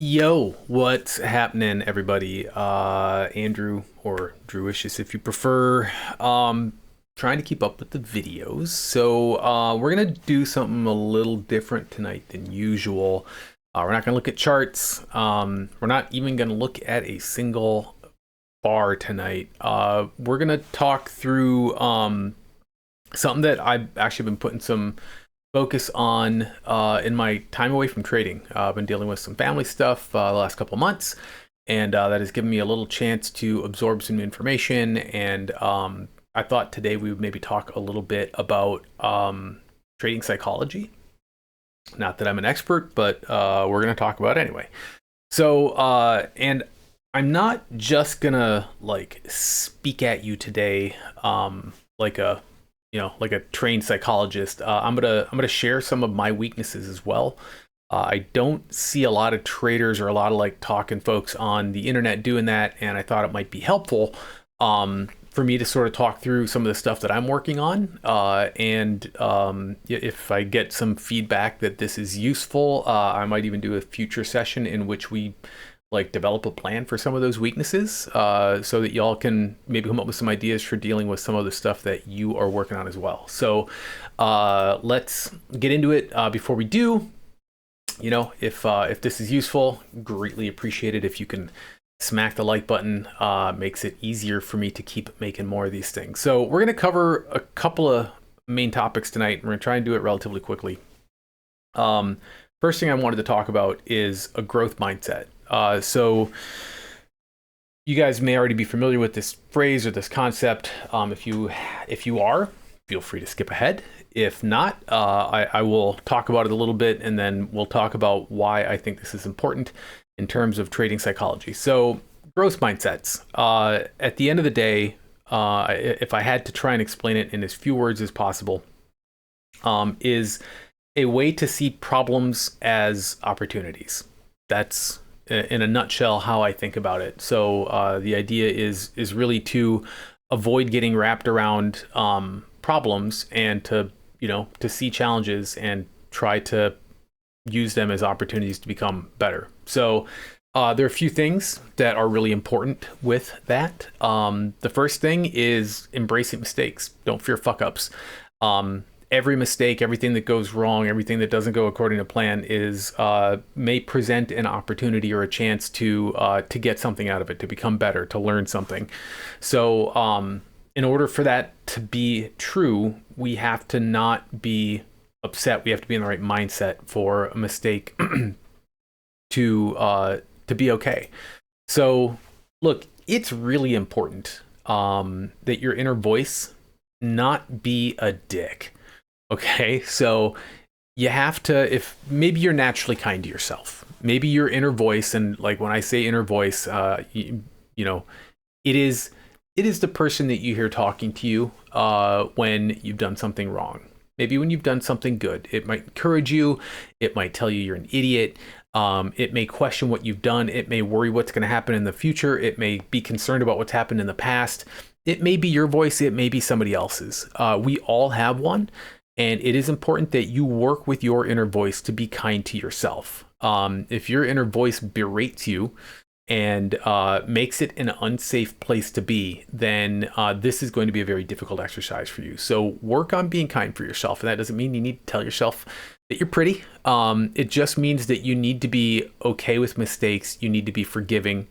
Yo, what's happening, everybody? Andrew, or Drewishus if you prefer. Trying to keep up with the videos. So, we're gonna do something a little different tonight than usual. We're not gonna look at charts. We're not even gonna look at a single bar tonight. We're gonna talk through something that I've actually been putting some focus on in my time away from trading. I've been dealing with some family stuff the last couple of months, and that has given me a little chance to absorb some information. And I thought today we would maybe talk a little bit about trading psychology. Not that I'm an expert, but we're going to talk about it anyway. So, and I'm not just gonna like speak at you today like a like a trained psychologist. I'm gonna share some of my weaknesses as well. I don't see a lot of traders or a lot of like talking folks on the internet doing that, and I thought it might be helpful for me to sort of talk through some of the stuff that I'm working on. And if I get some feedback that this is useful, I might even do a future session in which we like develop a plan for some of those weaknesses so that y'all can maybe come up with some ideas for dealing with some of the stuff that you are working on as well. So let's get into it. Before we do, if this is useful, greatly appreciated if you can smack the like button. Makes it easier for me to keep making more of these things. So we're going to cover a couple of main topics tonight. We're going to try and do it relatively quickly. First thing I wanted to talk about is a growth mindset. So you guys may already be familiar with this phrase or this concept. If you are, feel free to skip ahead. If not, I will talk about it a little bit, and then we'll talk about why I think this is important in terms of trading psychology. So growth mindsets. At the end of the day, if I had to try and explain it in as few words as possible, is a way to see problems as opportunities. That's in a nutshell how I think about it. So the idea is really to avoid getting wrapped around problems and to see challenges and try to use them as opportunities to become better. So there are a few things that are really important with that. The first thing is embracing mistakes. Don't fear fuck ups. Every mistake, everything that goes wrong, everything that doesn't go according to plan may present an opportunity or a chance to get something out of it, to become better, to learn something. So in order for that to be true, we have to not be upset. We have to be in the right mindset for a mistake to be okay. So look, it's really important that your inner voice not be a dick. Okay, so you have to, if maybe you're naturally kind to yourself, maybe your inner voice, and like when I say inner voice, it is the person that you hear talking to you when you've done something wrong. Maybe when you've done something good, it might encourage you. It might tell you you're an idiot. It may question what you've done. It may worry what's going to happen in the future. It may be concerned about what's happened in the past. It may be your voice. It may be somebody else's. We all have one. And it is important that you work with your inner voice to be kind to yourself. If your inner voice berates you and makes it an unsafe place to be, then this is going to be a very difficult exercise for you. So work on being kind for yourself. And that doesn't mean you need to tell yourself that you're pretty. It just means that you need to be okay with mistakes. You need to be forgiving.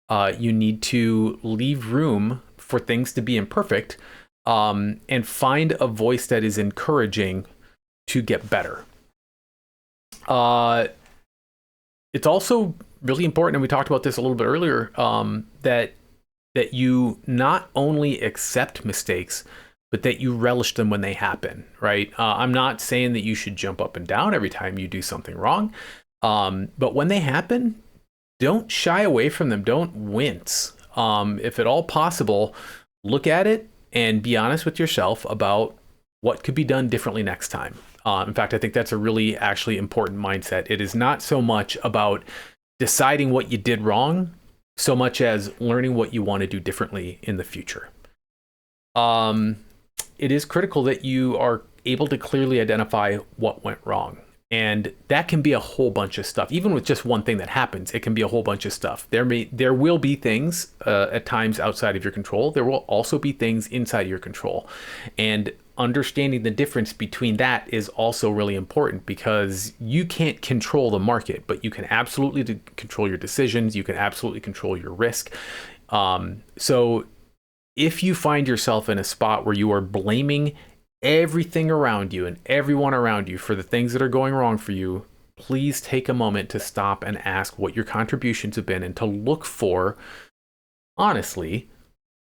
You need to leave room for things to be imperfect. And find a voice that is encouraging to get better. It's also really important, and we talked about this a little bit earlier, that you not only accept mistakes, but that you relish them when they happen, right? I'm not saying that you should jump up and down every time you do something wrong, but when they happen, don't shy away from them. Don't wince. If at all possible, look at it and be honest with yourself about what could be done differently next time. In fact, I think that's a really actually important mindset. It is not so much about deciding what you did wrong, so much as learning what you want to do differently in the future. It is critical that you are able to clearly identify what went wrong. And that can be a whole bunch of stuff. Even with just one thing that happens, it can be a whole bunch of stuff. There will be things at times outside of your control. There will also be things inside of your control. And understanding the difference between that is also really important, because you can't control the market, but you can absolutely control your decisions. You can absolutely control your risk. So if you find yourself in a spot where you are blaming everything around you and everyone around you for the things that are going wrong for you, please take a moment to stop and ask what your contributions have been, and to look for, honestly,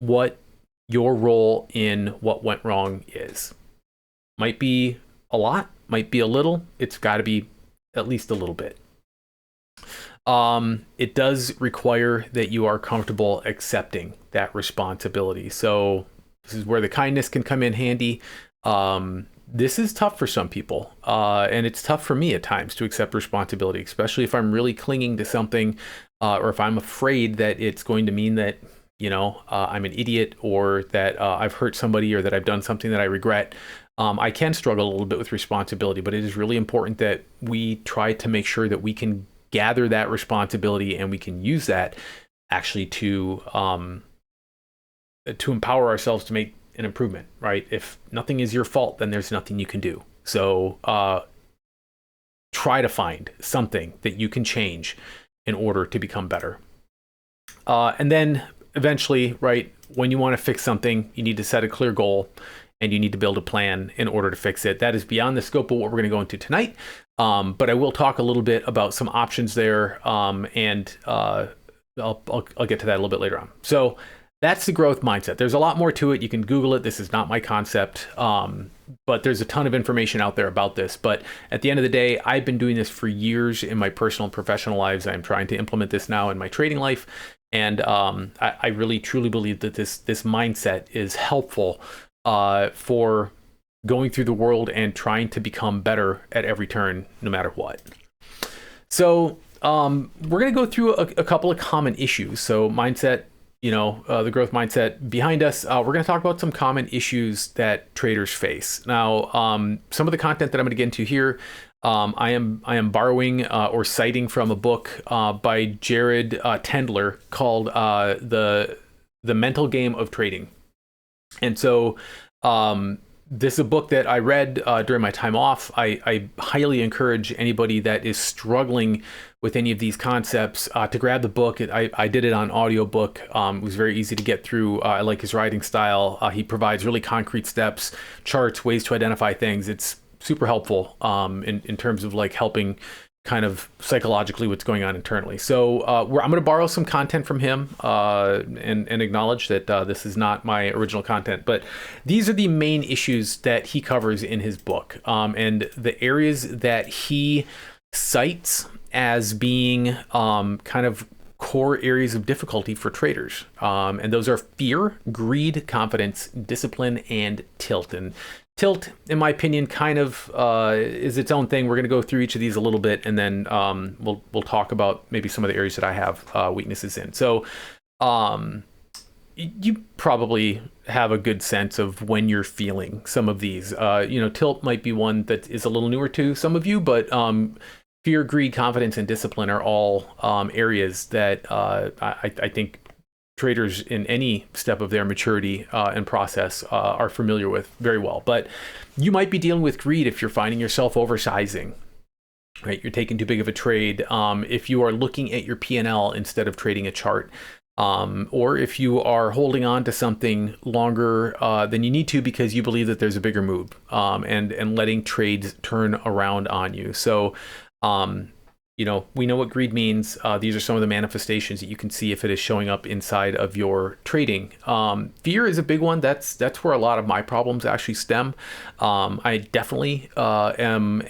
what your role in what went wrong is. Might be a lot, might be a little. It's got to be at least a little bit. It does require that you are comfortable accepting that responsibility. So this is where the kindness can come in handy. This is tough for some people, and it's tough for me at times to accept responsibility, especially if I'm really clinging to something, or if I'm afraid that it's going to mean that, I'm an idiot, or that I've hurt somebody, or that I've done something that I regret. I can struggle a little bit with responsibility, but it is really important that we try to make sure that we can gather that responsibility, and we can use that actually to empower ourselves to make an improvement, right? If nothing is your fault, then there's nothing you can do. So try to find something that you can change in order to become better. And then eventually, right, when you want to fix something, you need to set a clear goal, and you need to build a plan in order to fix it. That is beyond the scope of what we're going to go into tonight. But I will talk a little bit about some options there, and I'll get to that a little bit later on. So that's the growth mindset. There's a lot more to it. You can Google it. This is not my concept, but there's a ton of information out there about this. But at the end of the day, I've been doing this for years in my personal and professional lives. I'm trying to implement this now in my trading life. And I really, truly believe that this mindset is helpful for going through the world and trying to become better at every turn, no matter what. So we're going to go through a couple of common issues. So mindset, the growth mindset behind us. We're going to talk about some common issues that traders face. Now, some of the content that I'm going to get into here, I am borrowing or citing from a book by Jared Tendler called The Mental Game of Trading. And so this is a book that I read during my time off. I highly encourage anybody that is struggling with any of these concepts to grab the book. I did it on audiobook. It was very easy to get through. I like his writing style. He provides really concrete steps, charts, ways to identify things. It's super helpful in terms of like helping kind of psychologically what's going on internally. So I'm going to borrow some content from him and acknowledge that this is not my original content, but these are the main issues that he covers in his book, and the areas that he cites as being kind of core areas of difficulty for traders. And those are fear, greed, confidence, discipline, and tilt. And tilt, in my opinion, kind of is its own thing. We're going to go through each of these a little bit, and then we'll talk about maybe some of the areas that I have weaknesses in. So you probably have a good sense of when you're feeling some of these. Tilt might be one that is a little newer to some of you, but fear, greed, confidence, and discipline are all areas that I think traders in any step of their maturity and process are familiar with very well. But you might be dealing with greed if you're finding yourself oversizing, right? You're taking too big of a trade. If you are looking at your P&L instead of trading a chart, or if you are holding on to something longer than you need to because you believe that there's a bigger move, and letting trades turn around on you. So we know what greed means. These are some of the manifestations that you can see if it is showing up inside of your trading. Fear is a big one. That's where a lot of my problems actually stem. I definitely am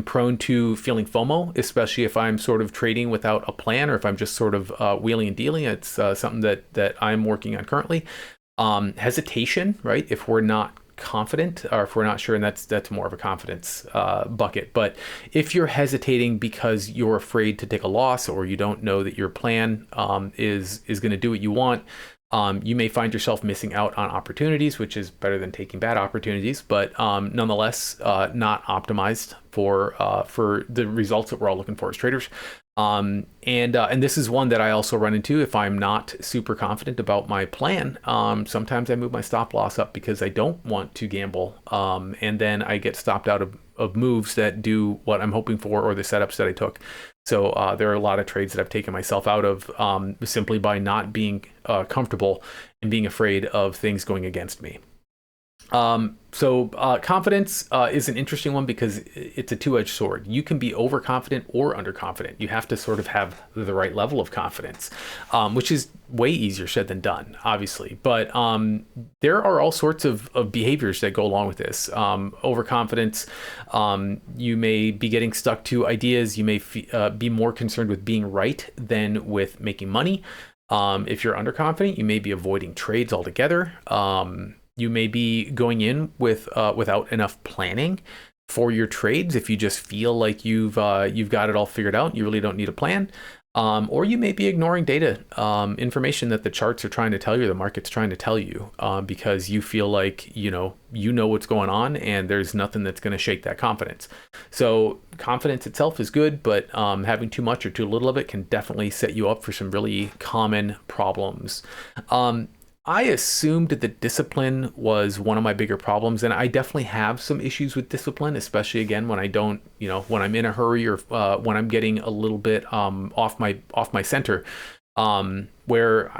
prone to feeling FOMO, especially if I'm sort of trading without a plan, or if I'm just sort of wheeling and dealing. It's something that I'm working on currently. Hesitation, right? If we're not confident, or if we're not sure, and that's more of a confidence bucket. But if you're hesitating because you're afraid to take a loss, or you don't know that your plan is going to do what you want, You may find yourself missing out on opportunities, which is better than taking bad opportunities, but nonetheless, not optimized for the results that we're all looking for as traders. And this is one that I also run into if I'm not super confident about my plan. Sometimes I move my stop loss up because I don't want to gamble, and then I get stopped out of moves that do what I'm hoping for or the setups that I took. So there are a lot of trades that I've taken myself out of simply by not being comfortable and being afraid of things going against me. So confidence is an interesting one because it's a two-edged sword. You can be overconfident or underconfident. You have to sort of have the right level of confidence, which is way easier said than done, obviously. But there are all sorts of behaviors that go along with this. Overconfidence, you may be getting stuck to ideas. You may be more concerned with being right than with making money. If you're underconfident, you may be avoiding trades altogether. You may be going in with without enough planning for your trades. If you just feel like you've got it all figured out, you really don't need a plan. Or you may be ignoring data, information that the charts are trying to tell you, the market's trying to tell you, because you feel like you know what's going on, and there's nothing that's going to shake that confidence. So confidence itself is good, but having too much or too little of it can definitely set you up for some really common problems. I assumed that discipline was one of my bigger problems, and I definitely have some issues with discipline, especially again when I don't, when I'm in a hurry or when I'm getting a little bit off my center, where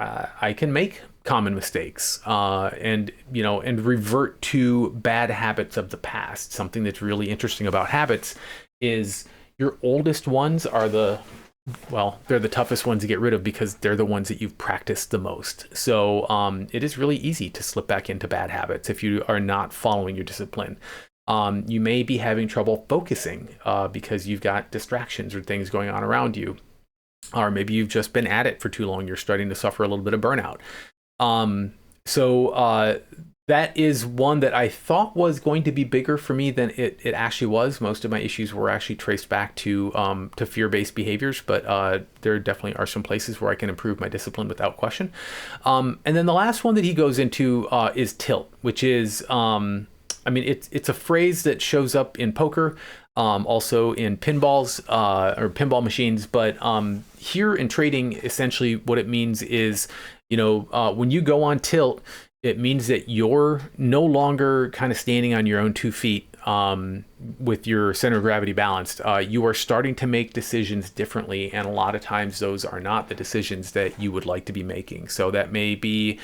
I can make common mistakes and revert to bad habits of the past. Something that's really interesting about habits is your oldest ones are they're the toughest ones to get rid of because they're the ones that you've practiced the most. So it is really easy to slip back into bad habits if you are not following your discipline. You may be having trouble focusing because you've got distractions or things going on around you. Or maybe you've just been at it for too long. You're starting to suffer a little bit of burnout. So that is one that I thought was going to be bigger for me than it actually was. Most of my issues were actually traced back to fear-based behaviors, but there definitely are some places where I can improve my discipline without question. And then the last one that he goes into is tilt, which is, it's a phrase that shows up in poker, also in pinballs or pinball machines, but here in trading, essentially what it means is, when you go on tilt, it means that you're no longer kind of standing on your own 2 feet with your center of gravity balanced. You are starting to make decisions differently, and a lot of times those are not the decisions that you would like to be making. So that may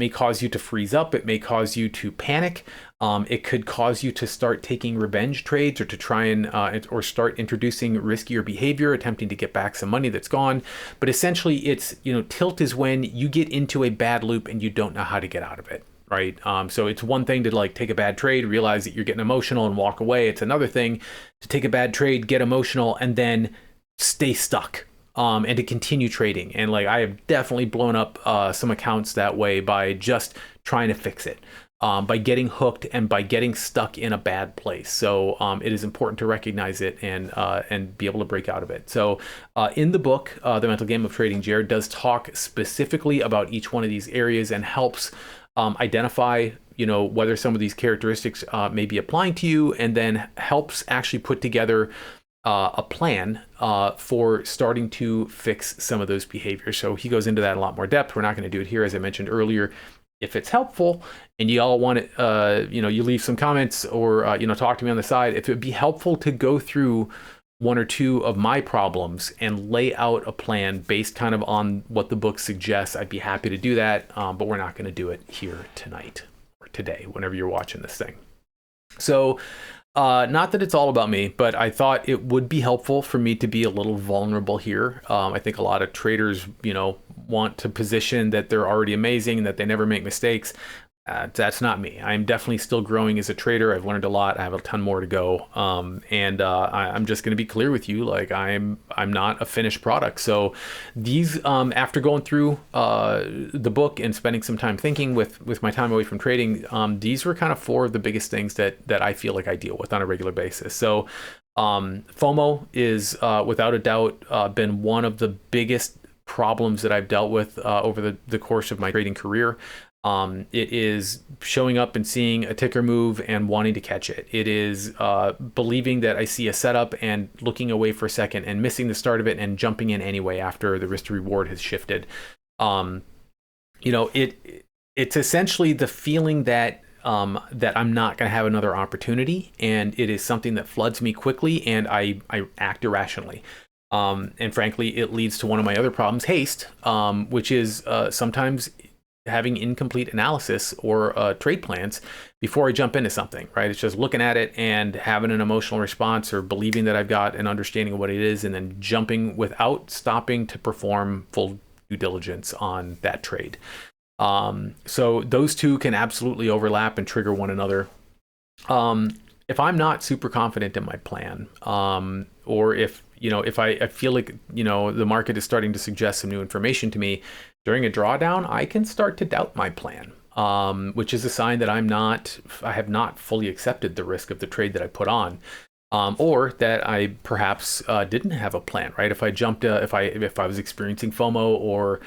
cause you to freeze up. It may cause you to panic. It could cause you to start taking revenge trades or to try and or start introducing riskier behavior, attempting to get back some money that's gone. But essentially, it's tilt is when you get into a bad loop and you don't know how to get out of it. Right. So it's one thing to take a bad trade, realize that you're getting emotional and walk away. It's another thing to take a bad trade, get emotional, and then stay stuck. And to continue trading. And I have definitely blown up some accounts that way by just trying to fix it, by getting hooked and by getting stuck in a bad place. So it is important to recognize it and be able to break out of it. So in the book, The Mental Game of Trading, Jared does talk specifically about each one of these areas and helps identify whether some of these characteristics may be applying to you, and then helps actually put together a plan for starting to fix some of those behaviors. So he goes into that in a lot more depth. We're not going to do it here, as I mentioned earlier. If it's helpful and you all want it, you leave some comments or, talk to me on the side. If it would be helpful to go through one or two of my problems and lay out a plan based kind of on what the book suggests, I'd be happy to do that. But we're not going to do it here tonight or today, whenever you're watching this thing. So not that it's all about me, but I thought it would be helpful for me to be a little vulnerable here. I think a lot of traders, want to position that they're already amazing and that they never make mistakes. That's not me. I'm definitely still growing as a trader. I've learned a lot. I have a ton more to go. I'm just going to be clear with you. I'm not a finished product. So these, after going through the book and spending some time thinking with my time away from trading, these were kind of four of the biggest things that I feel like I deal with on a regular basis. So FOMO is without a doubt been one of the biggest problems that I've dealt with over the course of my trading career. It is showing up and seeing a ticker move and wanting to catch it. It is believing that I see a setup and looking away for a second and missing the start of it and jumping in anyway after the risk to reward has shifted. It's essentially the feeling that that I'm not going to have another opportunity, and it is something that floods me quickly, and I act irrationally. And frankly, it leads to one of my other problems, haste, which is sometimes having incomplete analysis or trade plans before I jump into something, right? It's just looking at it and having an emotional response or believing that I've got an understanding of what it is and then jumping without stopping to perform full due diligence on that trade. So those two can absolutely overlap and trigger one another. If I'm not super confident in my plan, or if I feel like, the market is starting to suggest some new information to me during a drawdown, I can start to doubt my plan, which is a sign that I have not fully accepted the risk of the trade that I put on, or that I perhaps didn't have a plan, right? If I jumped, if I was experiencing FOMO, or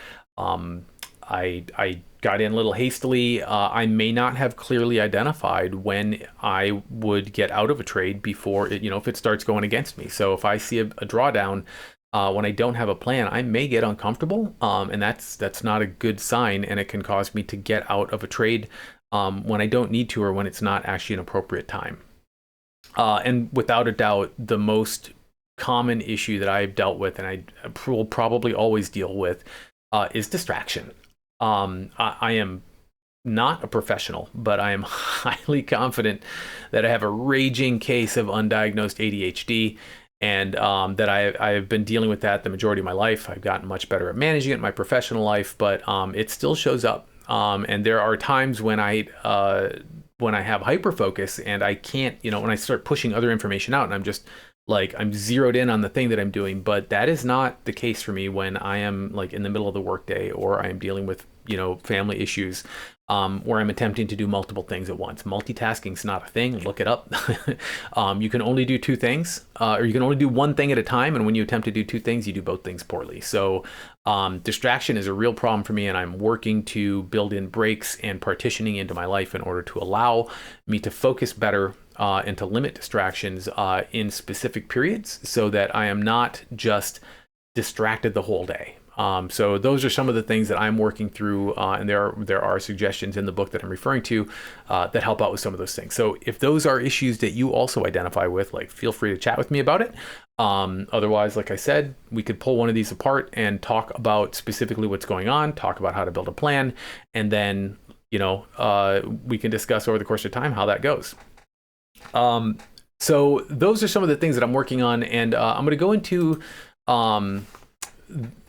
I got in a little hastily, I may not have clearly identified when I would get out of a trade before it, if it starts going against me. So if I see a drawdown when I don't have a plan, I may get uncomfortable, and that's not a good sign, and it can cause me to get out of a trade when I don't need to, or when it's not actually an appropriate time. And without a doubt, the most common issue that I've dealt with, and I will probably always deal with, is distraction. I am not a professional, but I am highly confident that I have a raging case of undiagnosed ADHD, and that I have been dealing with that the majority of my life. I've gotten much better at managing it in my professional life, but it still shows up. And there are times when I have hyperfocus and I can't, when I start pushing other information out and I'm just like, I'm zeroed in on the thing that I'm doing. But that is not the case for me when I am like in the middle of the workday, or I am dealing with, family issues, where I'm attempting to do multiple things at once. Multitasking is not a thing. Look it up. You can only do two things, or you can only do one thing at a time. And when you attempt to do two things, you do both things poorly. So distraction is a real problem for me, and I'm working to build in breaks and partitioning into my life in order to allow me to focus better, and to limit distractions in specific periods, so that I am not just distracted the whole day. So those are some of the things that I'm working through, and there are suggestions in the book that I'm referring to that help out with some of those things. So if those are issues that you also identify with, feel free to chat with me about it. Otherwise, like I said, we could pull one of these apart and talk about specifically what's going on, talk about how to build a plan, and then we can discuss over the course of time how that goes. So those are some of the things that I'm working on, and I'm going to go into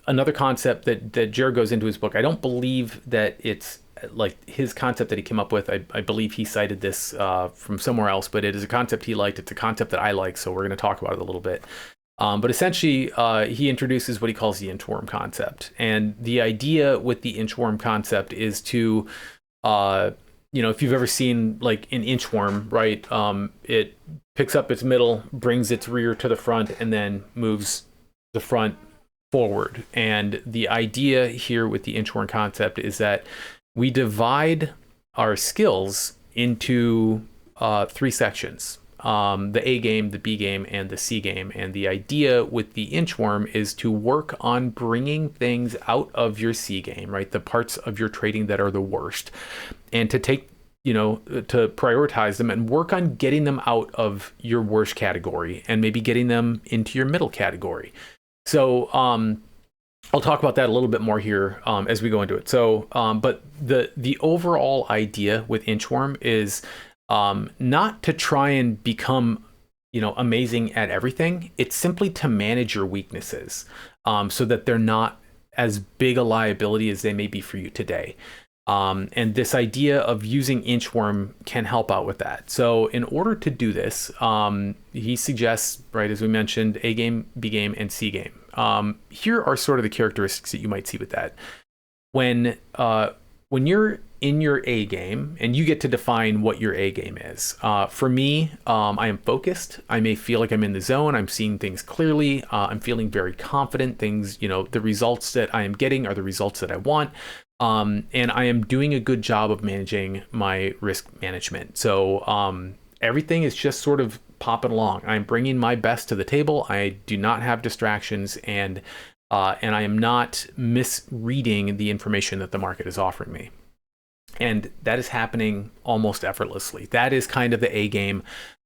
another concept that Jared goes into his book. I don't believe that it's like his concept that he came up with. I believe he cited this from somewhere else, but it is a concept he liked. It's a concept that I like, so we're going to talk about it a little bit. But essentially, he introduces what he calls the inchworm concept. And the idea with the inchworm concept is to if you've ever seen like an inchworm, right? It picks up its middle, brings its rear to the front, and then moves the front forward. And the idea here with the inchworm concept is that we divide our skills into three sections: the A game, the B game, and the C game. And the idea with the inchworm is to work on bringing things out of your C game, right? The parts of your trading that are the worst, and to take, to prioritize them and work on getting them out of your worst category and maybe getting them into your middle category. So I'll talk about that a little bit more here as we go into it. So, but the overall idea with inchworm is not to try and become, amazing at everything. It's simply to manage your weaknesses, so that they're not as big a liability as they may be for you today. And this idea of using inchworm can help out with that. So in order to do this, he suggests, right, as we mentioned, A game, B game, and C game. Here are sort of the characteristics that you might see with that. When you're in your A game, and you get to define what your A game is. For me, I am focused. I may feel like I'm in the zone. I'm seeing things clearly. I'm feeling very confident. Things, the results that I am getting are the results that I want. And I am doing a good job of managing my risk management. So everything is just sort of popping along. I'm bringing my best to the table. I do not have distractions, and I am not misreading the information that the market is offering me. And that is happening almost effortlessly. That is kind of the A game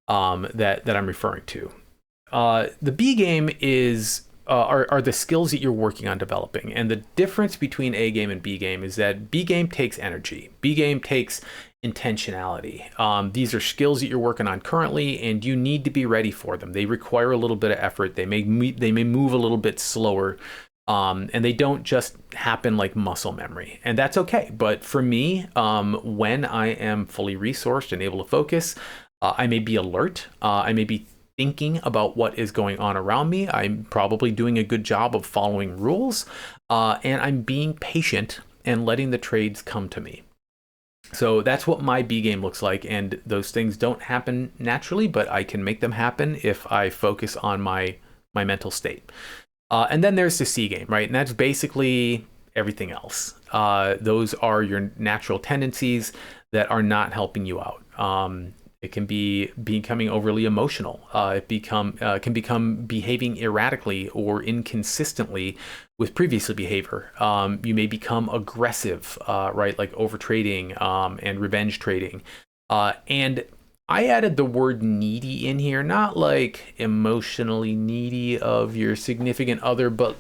that I'm referring to. The B game are the skills that you're working on developing. And the difference between A game and B game is that B game takes energy. B game takes intentionality. These are skills that you're working on currently, and you need to be ready for them. They require a little bit of effort. They may move a little bit slower, and they don't just happen like muscle memory. And that's okay. But for me, when I am fully resourced and able to focus, I may be alert. I may be thinking about what is going on around me. I'm probably doing a good job of following rules, and I'm being patient and letting the trades come to me. So that's what my B game looks like, and those things don't happen naturally, but I can make them happen if I focus on my mental state. And then there's the C game, right? And that's basically everything else. Those are your natural tendencies that are not helping you out. It can be becoming overly emotional. It can become behaving erratically or inconsistently with previous behavior. You may become aggressive, right? Like overtrading and revenge trading. And I added the word needy in here, not like emotionally needy of your significant other, but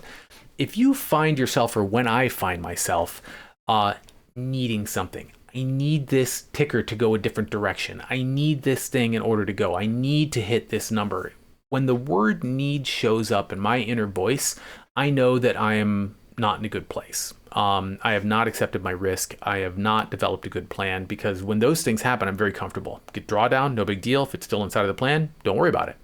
if you find yourself, or when I find myself, needing something. I need this ticker to go a different direction. I need this thing in order to go. I need to hit this number. When the word need shows up in my inner voice, I know that I am not in a good place. I have not accepted my risk. I have not developed a good plan, because when those things happen, I'm very comfortable. Get drawdown, no big deal. If it's still inside of the plan, don't worry about it.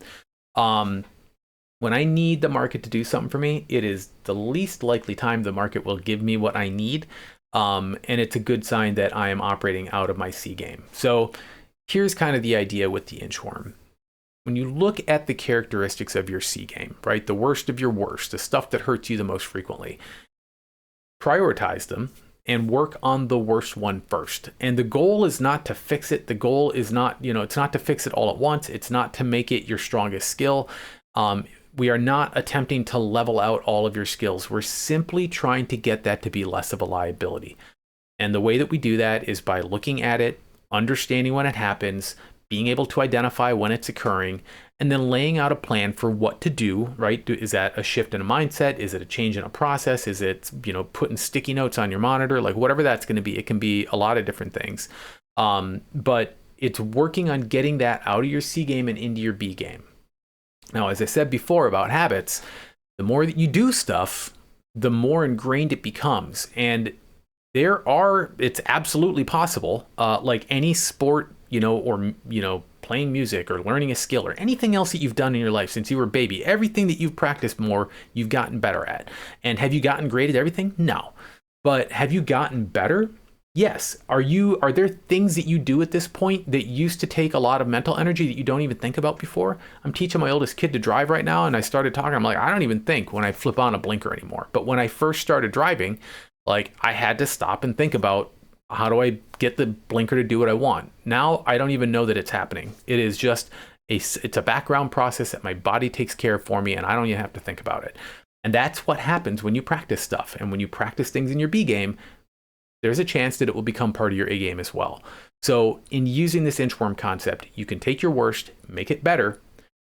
When I need the market to do something for me, it is the least likely time the market will give me what I need. And it's a good sign that I am operating out of my C game. So here's kind of the idea with the inchworm. When you look at the characteristics of your C game, right, the worst of your worst, the stuff that hurts you the most frequently, prioritize them and work on the worst one first. And the goal is not to fix it. The goal is not, it's not to fix it all at once. It's not to make it your strongest skill. We are not attempting to level out all of your skills. We're simply trying to get that to be less of a liability. And the way that we do that is by looking at it, understanding when it happens, being able to identify when it's occurring, and then laying out a plan for what to do, right? Is that a shift in a mindset? Is it a change in a process? Is it, putting sticky notes on your monitor? Like whatever that's going to be, it can be a lot of different things. But it's working on getting that out of your C game and into your B game. Now, as I said before about habits, the more that you do stuff, the more ingrained it becomes. And it's absolutely possible, like any sport, or, playing music or learning a skill or anything else that you've done in your life since you were a baby, everything that you've practiced more, you've gotten better at. And have you gotten great at everything? No. But have you gotten better? Yes. Are there things that you do at this point that used to take a lot of mental energy that you don't even think about before? I'm teaching my oldest kid to drive right now, and I started talking. I'm like, I don't even think when I flip on a blinker anymore. But when I first started driving, like I had to stop and think about, how do I get the blinker to do what I want? Now I don't even know that it's happening. It is just it's a background process that my body takes care of for me, and I don't even have to think about it. And that's what happens when you practice stuff. And when you practice things in your B game, there's a chance that it will become part of your A game as well. So in using this inchworm concept, you can take your worst, make it better,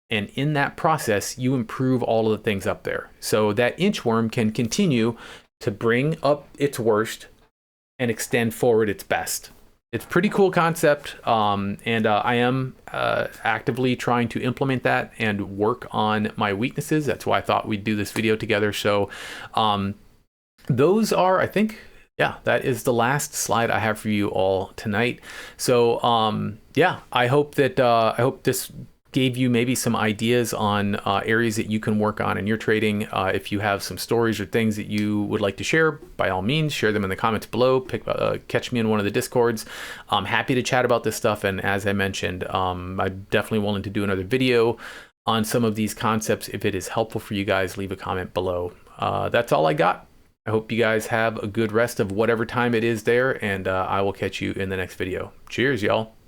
and in that process, you improve all of the things up there. So that inchworm can continue to bring up its worst and extend forward its best. It's a pretty cool concept, and I am actively trying to implement that and work on my weaknesses. That's why I thought we'd do this video together. So those are, I think, that is the last slide I have for you all tonight. So yeah, I hope this gave you maybe some ideas on areas that you can work on in your trading. If you have some stories or things that you would like to share, by all means, share them in the comments below. Catch me in one of the Discords. I'm happy to chat about this stuff. And as I mentioned, I'm definitely willing to do another video on some of these concepts. If it is helpful for you guys, leave a comment below. That's all I got. I hope you guys have a good rest of whatever time it is there, and I will catch you in the next video. Cheers, y'all.